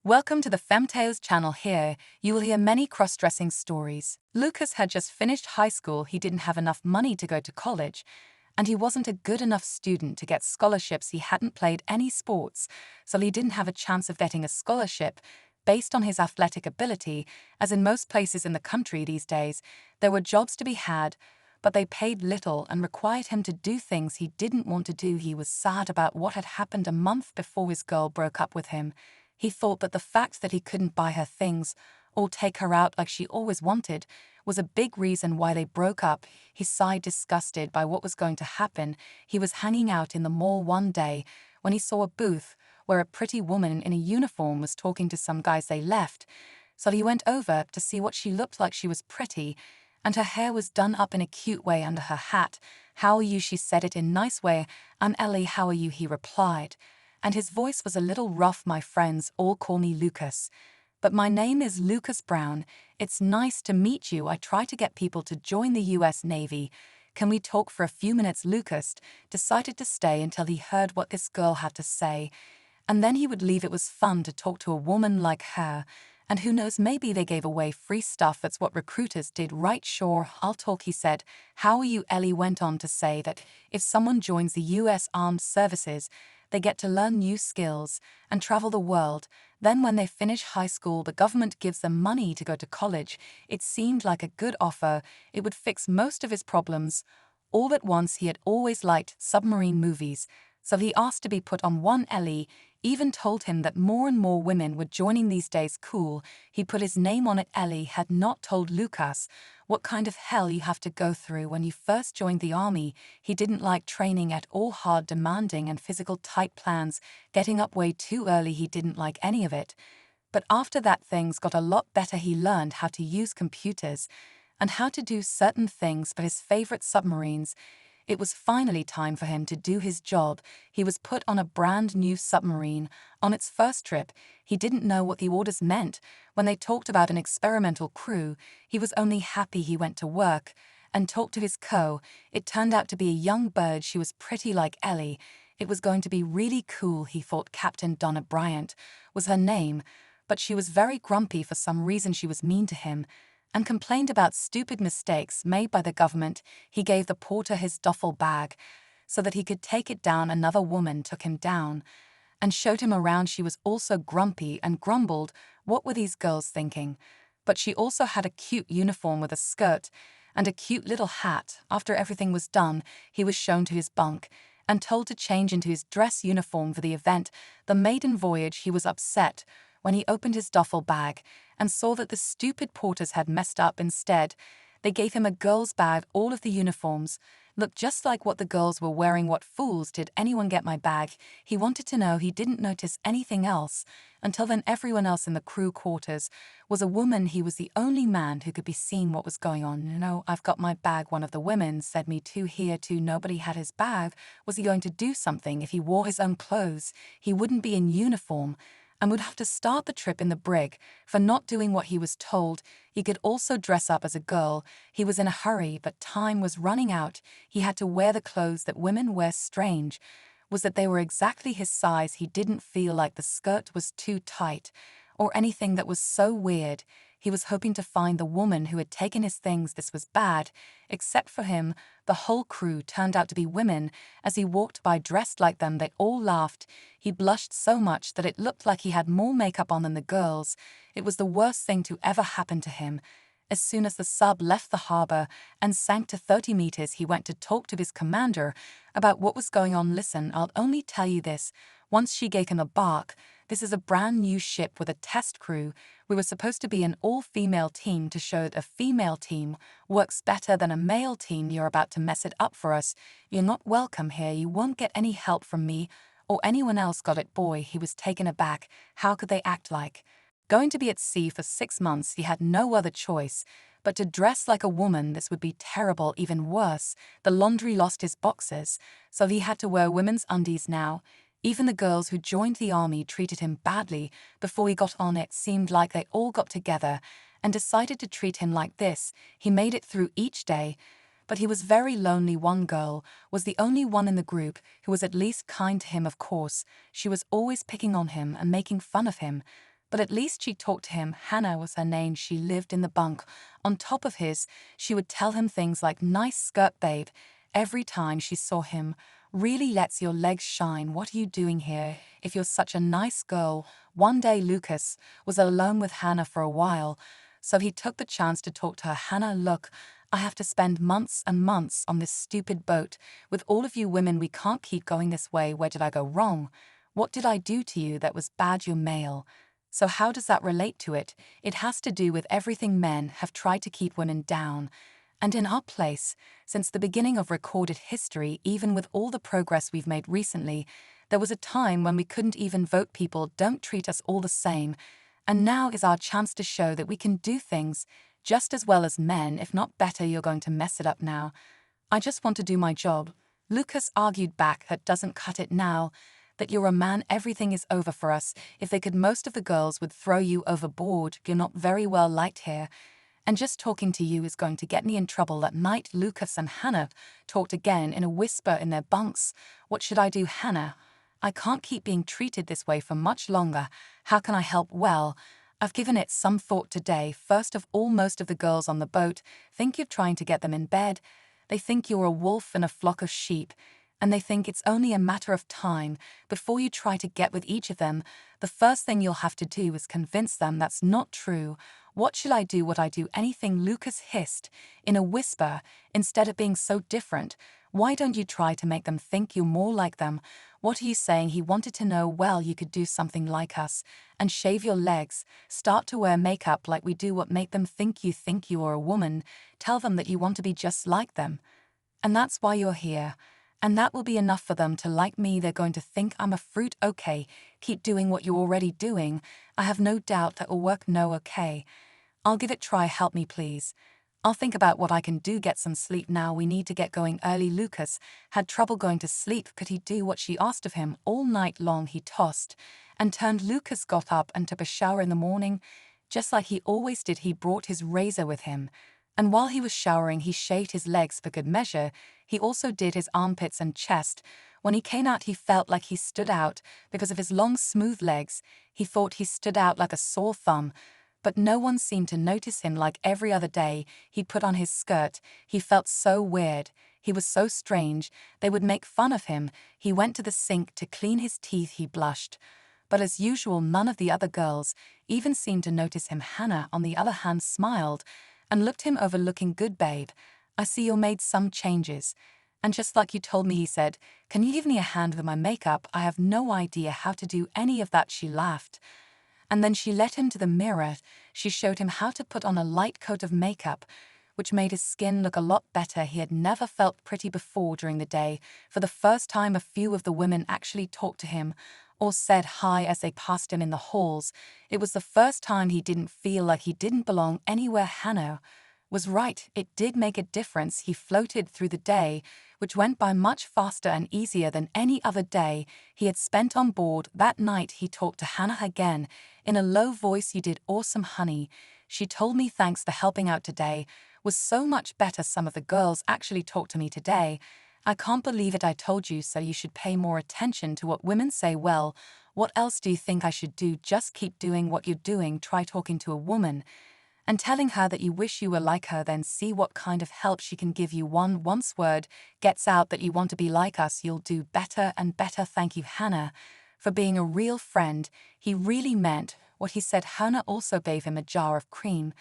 Welcome to the Femtales channel. Here, you will hear many cross-dressing stories. Lucas had just finished high school. He didn't have enough money to go to college, and he wasn't a good enough student to get scholarships. He hadn't played any sports, so he didn't have a chance of getting a scholarship based on his athletic ability. As in most places in the country these days, there were jobs to be had, but they paid little and required him to do things he didn't want to do. He was sad about what had happened a month before his girl broke up with him. He thought that the fact that he couldn't buy her things or take her out like she always wanted was a big reason why they broke up. He sighed, disgusted by what was going to happen. He was hanging out in the mall one day when he saw a booth where a pretty woman in a uniform was talking to some guys. They left, so he went over to see what she looked like. She was pretty, and her hair was done up in a cute way under her hat. "How are you?" she said it in a nice way. "I'm Ellie, how are you?" he replied. And his voice was a little rough. "My friends all call me Lucas, but my name is Lucas Brown. It's nice to meet you. I try to get people to join the US Navy. Can we talk for a few minutes?" Lucas decided to stay until he heard what this girl had to say, and then he would leave. It was fun to talk to a woman like her, and who knows, maybe they gave away free stuff. That's what recruiters did, right? "Sure, I'll talk," he said. "How are you?" Ellie went on to say that if someone joins the US Armed Services, they get to learn new skills and travel the world. Then when they finish high school, the government gives them money to go to college. It seemed like a good offer. It would fix most of his problems. All at once, he had always liked submarine movies, so he asked to be put on one. Ellie even told him that more and more women were joining these days. Cool. He put his name on it. Ellie had not told Lucas what kind of hell you have to go through when you first joined the army. He didn't like training at all, hard, demanding, and physical type plans, getting up way too early. He didn't like any of it. But after that, things got a lot better. He learned how to use computers and how to do certain things for his favorite submarines. It was finally time for him to do his job. He was put on a brand new submarine. On its first trip, he didn't know what the orders meant. When they talked about an experimental crew, he was only happy. He went to work and talked to his co. It turned out to be a young bird. She was pretty like Ellie. It was going to be really cool, he thought. Captain Donna Bryant was her name, but she was very grumpy. For some reason, she was mean to him and complained about stupid mistakes made by the government. He gave the porter his duffel bag so that he could take it down. Another woman took him down and showed him around. She was also grumpy and grumbled. What were these girls thinking? But she also had a cute uniform with a skirt and a cute little hat. After everything was done, he was shown to his bunk and told to change into his dress uniform for the event, the maiden voyage. He was upset when he opened his duffel bag and saw that the stupid porters had messed up. Instead, they gave him a girl's bag. All of the uniforms looked just like what the girls were wearing. What fools! Did anyone get my bag? He wanted to know. He didn't notice anything else until then. Everyone else in the crew quarters was a woman. He was the only man who could be seen what was going on. "No, I've got my bag," one of the women said. "Me too, here too." Nobody had his bag. Was he going to do something? If he wore his own clothes, he wouldn't be in uniform and would have to start the trip in the brig for not doing what he was told. He could also dress up as a girl. He was in a hurry, but time was running out. He had to wear the clothes that women wear. Strange was that they were exactly his size. He didn't feel like the skirt was too tight or anything. That was so weird. He was hoping to find the woman who had taken his things. This was bad. Except for him, the whole crew turned out to be women. As he walked by dressed like them, they all laughed. He blushed so much that it looked like he had more makeup on than the girls. It was the worst thing to ever happen to him. As soon as the sub left the harbor and sank to 30 meters, he went to talk to his commander about what was going on. "Listen, I'll only tell you this." Once she gave him a bark. "This is a brand new ship with a test crew. We were supposed to be an all-female team to show that a female team works better than a male team. You're about to mess it up for us. You're not welcome here. You won't get any help from me or anyone else." Got it? Boy, he was taken aback. How could they act like going to be at sea for 6 months? He had no other choice but to dress like a woman. This would be terrible. Even worse, the laundry lost his boxers, so he had to wear women's undies now. Even the girls who joined the army treated him badly before he got on. It seemed like they all got together and decided to treat him like this. He made it through each day, but he was very lonely. One girl was the only one in the group who was at least kind to him. Of course, she was always picking on him and making fun of him. But at least she talked to him. Hannah was her name. She lived in the bunk on top of his. She would tell him things like, "Nice skirt, babe," every time she saw him. "Really lets your legs shine. What are you doing here if you're such a nice girl?" One day Lucas was alone with Hannah for a while, so he took the chance to talk to her. "Hannah, look, I have to spend months and months on this stupid boat with all of you women. We can't keep going this way. Where did I go wrong? What did I do to you that was bad? You're male. So how does that relate to it? It has to do with everything men have tried to keep women down. And in our place, since the beginning of recorded history, even with all the progress we've made recently, there was a time when we couldn't even vote. People don't treat us all the same. And now is our chance to show that we can do things just as well as men, if not better. You're going to mess it up now. I just want to do my job." Lucas argued back. "That doesn't cut it now. That you're a man, everything is over for us. If they could, most of the girls would throw you overboard. You're not very well liked here. And just talking to you is going to get me in trouble." That night, Lucas and Hannah talked again in a whisper in their bunks. "What should I do, Hannah? I can't keep being treated this way for much longer. How can I help?" "Well, I've given it some thought today. First of all, most of the girls on the boat think you're trying to get them in bed. They think you're a wolf in a flock of sheep. And they think it's only a matter of time before you try to get with each of them. The first thing you'll have to do is convince them that's not true." "What should I do?" "What I do anything," Lucas hissed in a whisper. "Instead of being so different, why don't you try to make them think you're more like them?" "What are you saying?" He wanted to know. "Well, you could do something like us and shave your legs. Start to wear makeup like we do. What make them think you are a woman? Tell them that you want to be just like them. And that's why you're here. And that will be enough for them to like me. They're going to think I'm a fruit." "Okay, keep doing what you're already doing. I have no doubt that will work." "No, okay. I'll give it a try. Help me, please. I'll think about what I can do. Get some sleep now. We need to get going early." Lucas had trouble going to sleep. Could he do what she asked of him? All night long he tossed and turned. Lucas got up and took a shower in the morning. Just like he always did, he brought his razor with him. And while he was showering, he shaved his legs for good measure. He also did his armpits and chest. When he came out, he felt like he stood out because of his long, smooth legs. He thought he stood out like a sore thumb. But no one seemed to notice him. Like every other day, he put on his skirt. He felt so weird. He was so strange. They would make fun of him. He went to the sink to clean his teeth. He blushed. But as usual, none of the other girls even seemed to notice him. Hannah, on the other hand, smiled and looked him over. "Looking good, babe. I see you made some changes. And just like you told me," he said. "Can you give me a hand with my makeup? I have no idea how to do any of that." She laughed. And then she led him to the mirror. She showed him how to put on a light coat of makeup, which made his skin look a lot better. He had never felt pretty before. During the day, for the first time, a few of the women actually talked to him or said hi as they passed him in the halls. It was the first time he didn't feel like he didn't belong anywhere. Hannah was right. It did make a difference. He floated through the day, which went by much faster and easier than any other day he had spent on board. That night he talked to Hannah again in a low voice. "You did awesome, honey. She told me thanks for helping out today. Was so much better. Some of the girls actually talked to me today. I can't believe it. I told you so. You should pay more attention to what women say." "Well, what else do you think I should do?" "Just keep doing what you're doing. Try talking to a woman and telling her that you wish you were like her. Then see what kind of help she can give you. Once word gets out that you want to be like us, you'll do better and better." "Thank you, Hannah, for being a real friend." He really meant what he said. Hannah also gave him a jar of cream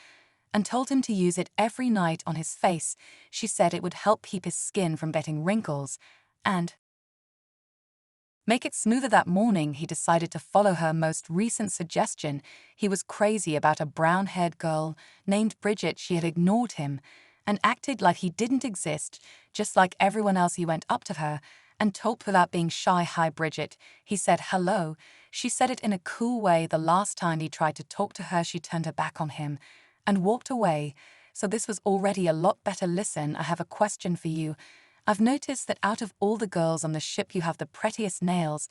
and told him to use it every night on his face. She said it would help keep his skin from getting wrinkles and make it smoother. That morning, he decided to follow her most recent suggestion. He was crazy about a brown-haired girl named Bridget. She had ignored him and acted like he didn't exist. Just like everyone else, he went up to her and talked without being shy. "Hi, Bridget." He said. "Hello." She said it in a cool way. The last time he tried to talk to her, she turned her back on him and walked away. So this was already a lot better. "Listen, I have a question for you. I've noticed that out of all the girls on the ship, you have the prettiest nails.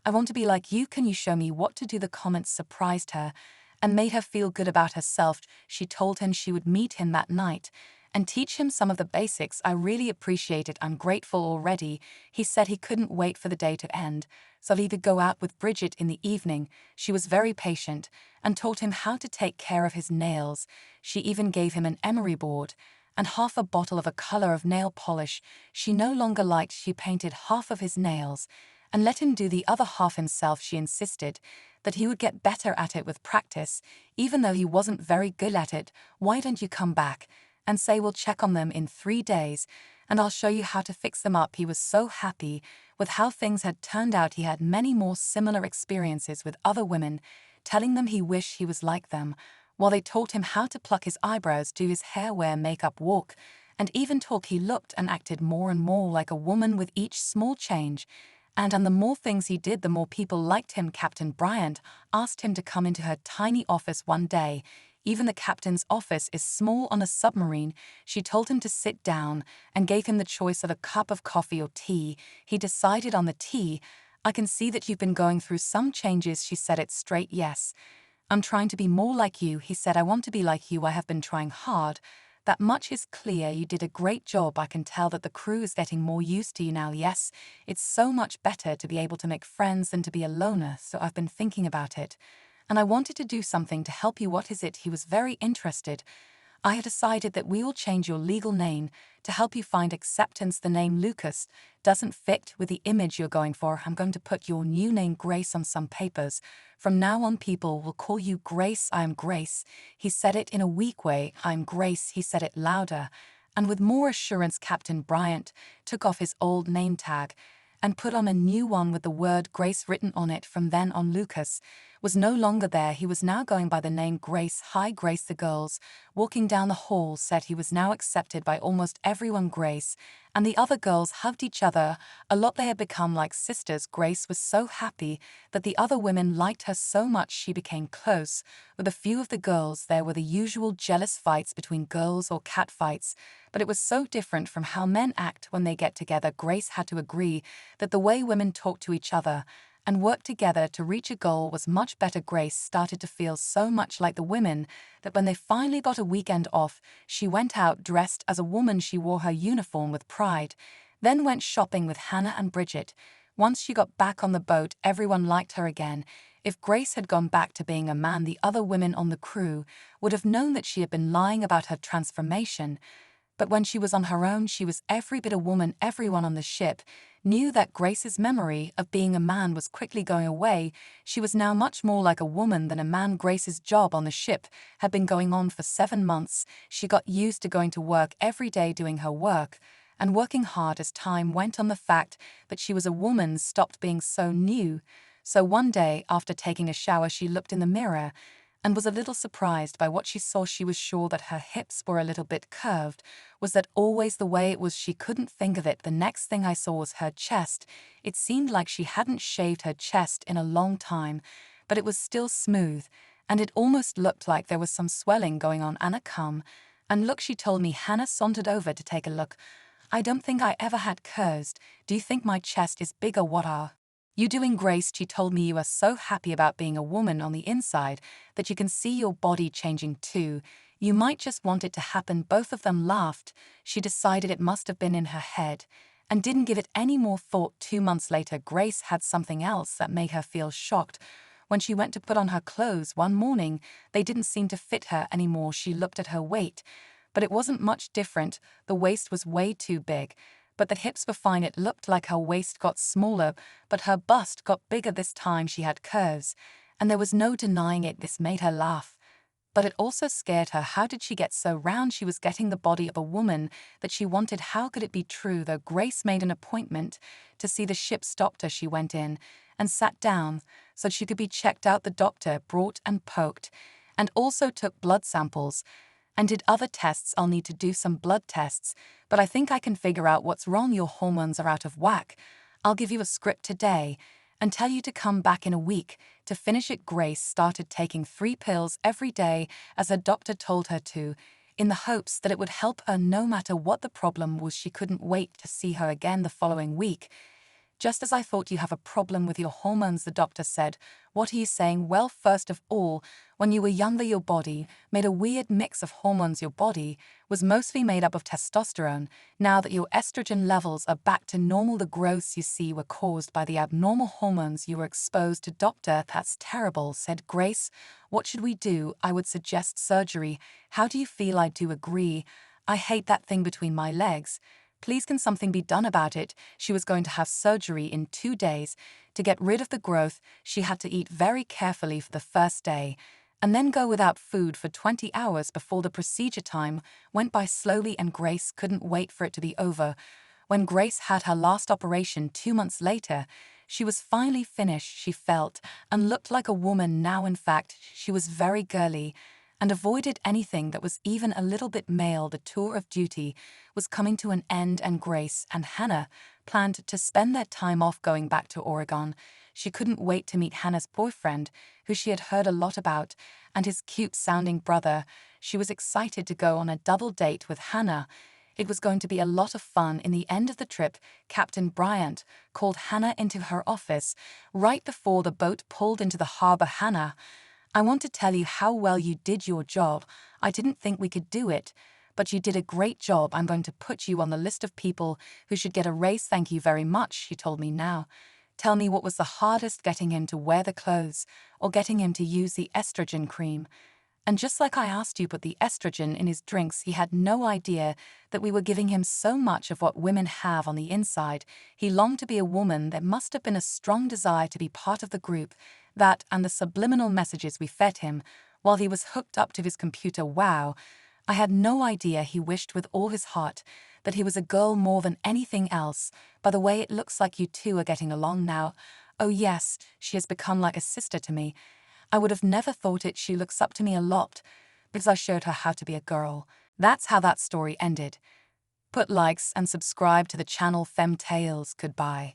I want to be like you. Can you show me what to do?" The comments surprised her and made her feel good about herself. She told him she would meet him that night and teach him some of the basics. I really appreciate it. I'm grateful already. He said he couldn't wait for the day to end, so he could go out with Bridget in the evening. She was very patient and taught him how to take care of his nails. She even gave him an emery board and half a bottle of a color of nail polish she no longer liked. She painted half of his nails and let him do the other half himself. She insisted that he would get better at it with practice, even though he wasn't very good at it. Why don't you come back and say we'll check on them in 3 days, and I'll show you how to fix them up. He was so happy with how things had turned out. He had many more similar experiences with other women, telling them he wished he was like them, while they taught him how to pluck his eyebrows, do his hair, wear makeup, walk, and even talk. He looked and acted more and more like a woman with each small change. And the more things he did, the more people liked him. Captain Bryant asked him to come into her tiny office one day. Even the captain's office is small on a submarine. She told him to sit down and gave him the choice of a cup of coffee or tea. He decided on the tea. I can see that you've been going through some changes. She said it straight. Yes, I'm trying to be more like you. He said, I want to be like you. I have been trying hard. That much is clear. You did a great job. I can tell that the crew is getting more used to you now. Yes, it's so much better to be able to make friends than to be a loner, so I've been thinking about it. And I wanted to do something to help you. What is it? He was very interested. I have decided that we will change your legal name to help you find acceptance. The name Lucas doesn't fit with the image you're going for. I'm going to put your new name Grace on some papers. From now on, people will call you Grace. I am Grace. He said it in a weak way. I'm Grace. He said it louder and with more assurance. Captain Bryant took off his old name tag and put on a new one with the word Grace written on it. From then on, Lucas was no longer there. He was now going by the name Grace. Hi, Grace. The girls walking down the hall said he was now accepted by almost everyone. Grace and the other girls hugged each other a lot. They had become like sisters. Grace was so happy that the other women liked her so much. She became close with a few of the girls. There were the usual jealous fights between girls or cat fights, but it was so different from how men act when they get together. Grace had to agree that the way women talk to each other and work together to reach a goal was much better. Grace started to feel so much like the women that when they finally got a weekend off, she went out dressed as a woman. She wore her uniform with pride, then went shopping with Hannah and Bridget. Once she got back on the boat, everyone liked her again. If Grace had gone back to being a man, the other women on the crew would have known that she had been lying about her transformation. But when she was on her own, she was every bit a woman. Everyone on the ship knew that Grace's memory of being a man was quickly going away. She was now much more like a woman than a man. Grace's job on the ship had been going on for 7 months. She got used to going to work every day, doing her work and working hard. As time went on, the fact that she was a woman stopped being so new. So one day, after taking a shower, she looked in the mirror and was a little surprised by what she saw. She was sure that her hips were a little bit curved. Was that always the way it was? She couldn't think of it. The next thing I saw was her chest. It seemed like she hadn't shaved her chest in a long time, but it was still smooth, and it almost looked like there was some swelling going on. Anna, come and look, she told me. Hannah sauntered over to take a look. I don't think I ever had curves. Do you think my chest is bigger? What are you doing, Grace? She told me you are so happy about being a woman on the inside that you can see your body changing too. You might just want it to happen. Both of them laughed. She decided it must have been in her head and didn't give it any more thought. 2 months later, Grace had something else that made her feel shocked. When she went to put on her clothes one morning, they didn't seem to fit her anymore. She looked at her weight, but it wasn't much different. The waist was way too big, but the hips were fine. It looked like her waist got smaller, but her bust got bigger. This time she had curves, and there was no denying it. This made her laugh, but it also scared her. How did she get so round? She was getting the body of a woman that she wanted. How could it be true? Though Grace made an appointment to see the ship doctor, she went in and sat down so she could be checked out. The doctor brought and poked and also took blood samples and did other tests. I'll need to do some blood tests, but I think I can figure out what's wrong. Your hormones are out of whack. I'll give you a script today and tell you to come back in a week to finish it. Grace started taking 3 pills every day as her doctor told her to, in the hopes that it would help her no matter what the problem was. She couldn't wait to see her again the following week. Just as I thought you have a problem with your hormones, the doctor said. What are you saying? Well, first of all, when you were younger, your body made a weird mix of hormones. Your body was mostly made up of testosterone. Now that your estrogen levels are back to normal, the growths you see were caused by the abnormal hormones you were exposed to. Doctor, that's terrible, said Grace. What should we do? I would suggest surgery. How do you feel? I do agree. I hate that thing between my legs. Please, can something be done about it? She was going to have surgery in 2 days. To get rid of the growth, she had to eat very carefully for the first day, and then go without food for 20 hours before the procedure. Time went by slowly, and Grace couldn't wait for it to be over. When Grace had her last operation 2 months later, she was finally finished. She felt and looked like a woman now. In fact, she was very girly and avoided anything that was even a little bit male. The tour of duty was coming to an end, and Grace and Hannah planned to spend their time off going back to Oregon. She couldn't wait to meet Hannah's boyfriend, who she had heard a lot about, and his cute-sounding brother. She was excited to go on a double date with Hannah. It was going to be a lot of fun. In the end of the trip, Captain Bryant called Hannah into her office right before the boat pulled into the harbor. Hannah, I want to tell you how well you did your job. I didn't think we could do it, but you did a great job. I'm going to put you on the list of people who should get a raise. Thank you very much, she told me. Now, tell me, what was the hardest, getting him to wear the clothes or getting him to use the estrogen cream? And just like I asked you, put the estrogen in his drinks. He had no idea that we were giving him so much of what women have on the inside. He longed to be a woman. There must have been a strong desire to be part of the group. That and the subliminal messages we fed him while he was hooked up to his computer. Wow. I had no idea he wished with all his heart that he was a girl more than anything else. By the way, it looks like you two are getting along now. Oh yes, she has become like a sister to me. I would have never thought it. She looks up to me a lot because I showed her how to be a girl. That's how that story ended. Put likes and subscribe to the channel Femme Tales. Goodbye.